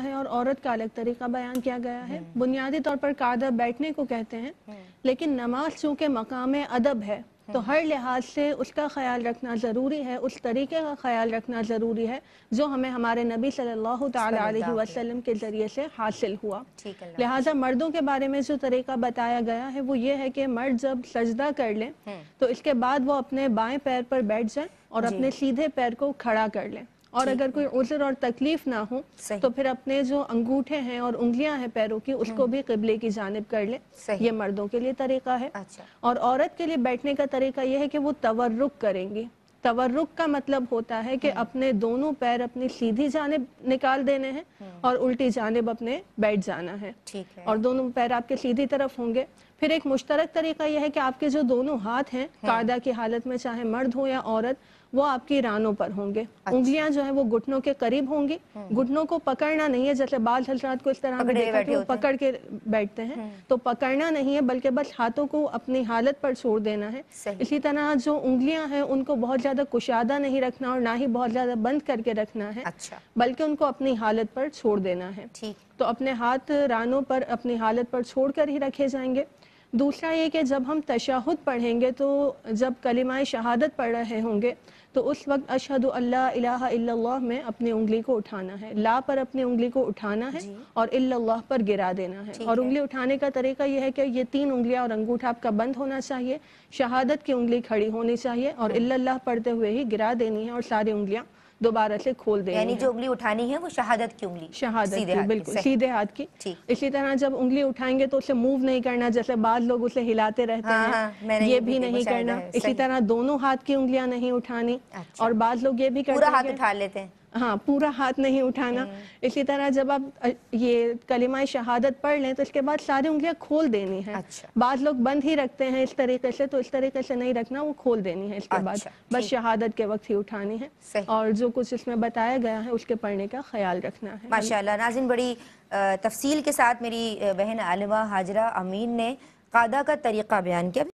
ہے اور عورت کا الگ طریقہ بیان کیا گیا ہے۔ بنیادی طور پر قاعدہ بیٹھنے کو کہتے ہیں، لیکن نماز چونکہ مقام ادب ہے تو ہر لحاظ سے اس کا خیال رکھنا ضروری ہے، اس طریقے کا خیال رکھنا ضروری ہے جو ہمیں ہمارے نبی صلی اللہ تعالیٰ علیہ وسلم کے ذریعے سے حاصل ہوا۔ لہٰذا مردوں کے بارے میں جو طریقہ بتایا گیا ہے وہ یہ ہے کہ مرد جب سجدہ کر لیں تو اس کے بعد وہ اپنے بائیں پیر پر بیٹھ جائیں اور اپنے سیدھے پیر کو کھڑا کر لیں، اور اگر کوئی عذر اور تکلیف نہ ہو تو پھر اپنے جو انگوٹھے ہیں اور انگلیاں ہیں پیروں کی اس کو بھی قبلے کی جانب کر لیں۔ یہ مردوں کے لیے طریقہ ہے۔ اور عورت کے لیے بیٹھنے کا طریقہ یہ ہے کہ وہ تورک کریں گی۔ تورک کا مطلب ہوتا ہے کہ اپنے دونوں پیر اپنی سیدھی جانب نکال دینے ہیں اور الٹی جانب اپنے بیٹھ جانا ہے، اور دونوں پیر آپ کے سیدھی طرف ہوں گے۔ پھر ایک مشترک طریقہ یہ ہے کہ آپ کے جو دونوں ہاتھ ہیں قاعدہ کی حالت میں، چاہے مرد ہو یا عورت، وہ آپ کی رانوں پر ہوں گے۔ انگلیاں جو ہیں وہ گھٹنوں کے قریب ہوں گی۔ گھٹنوں کو پکڑنا نہیں ہے، جیسے بعض حضرات کو اس طرح میں دیکھا کہ وہ پکڑ کے بیٹھتے ہیں، تو پکڑنا نہیں ہے بلکہ بس ہاتھوں کو اپنی حالت پر چھوڑ دینا ہے۔ اسی طرح جو انگلیاں ہیں ان کو بہت زیادہ کشادہ نہیں رکھنا اور نہ ہی بہت زیادہ بند کر کے رکھنا ہے، بلکہ ان کو اپنی حالت پر چھوڑ دینا ہے۔ تو اپنے ہاتھ رانوں پر اپنی حالت پر چھوڑ کر ہی رکھے جائیں گے۔ دوسرا یہ کہ جب ہم تشہد پڑھیں گے تو جب کلمہ شہادت پڑھ رہے ہوں گے تو اس وقت اشہد اللہ الہ الا اللہ میں اپنی انگلی کو اٹھانا ہے، لا پر اپنی انگلی کو اٹھانا ہے اور الا اللہ پر گرا دینا ہے۔ اور انگلی اٹھانے کا طریقہ یہ ہے کہ یہ 3 انگلیاں اور انگوٹھا آپ کا بند ہونا چاہیے، شہادت کی انگلی کھڑی ہونی چاہیے اور الا اللہ پڑھتے ہوئے ہی گرا دینی ہے اور ساری انگلیاں دوبارہ سے کھول دینی ہے۔ یعنی جو انگلی اٹھانی ہے وہ شہادت کی انگلی، شہادت کی، بالکل سیدھے ہاتھ کی۔ اسی طرح جب انگلی اٹھائیں گے تو اسے موو نہیں کرنا، جیسے بعض لوگ اسے ہلاتے رہتے ہیں، یہ بھی نہیں کرنا۔ اسی طرح دونوں ہاتھ کی انگلیاں نہیں اٹھانی، اور بعض لوگ یہ بھی کرتے ہیں پورا ہاتھ اٹھا لیتے ہیں، ہاں پورا ہاتھ نہیں اٹھانا۔ اسی طرح جب آپ یہ کلمہ شہادت پڑھ لیں تو اس کے بعد ساری انگلیاں کھول دینی ہیں۔ بعض لوگ بند ہی رکھتے ہیں اس طریقے سے، تو اس طریقے سے نہیں رکھنا، وہ کھول دینی ہے اس کے بعد، بس شہادت کے وقت ہی اٹھانی ہے، اور جو کچھ اس میں بتایا گیا ہے اس کے پڑھنے کا خیال رکھنا ہے۔ ماشاءاللہ ناظرین، بڑی تفصیل کے ساتھ میری بہن عالمہ ہاجرہ امین نے قاعدہ کا طریقہ بیان کیا۔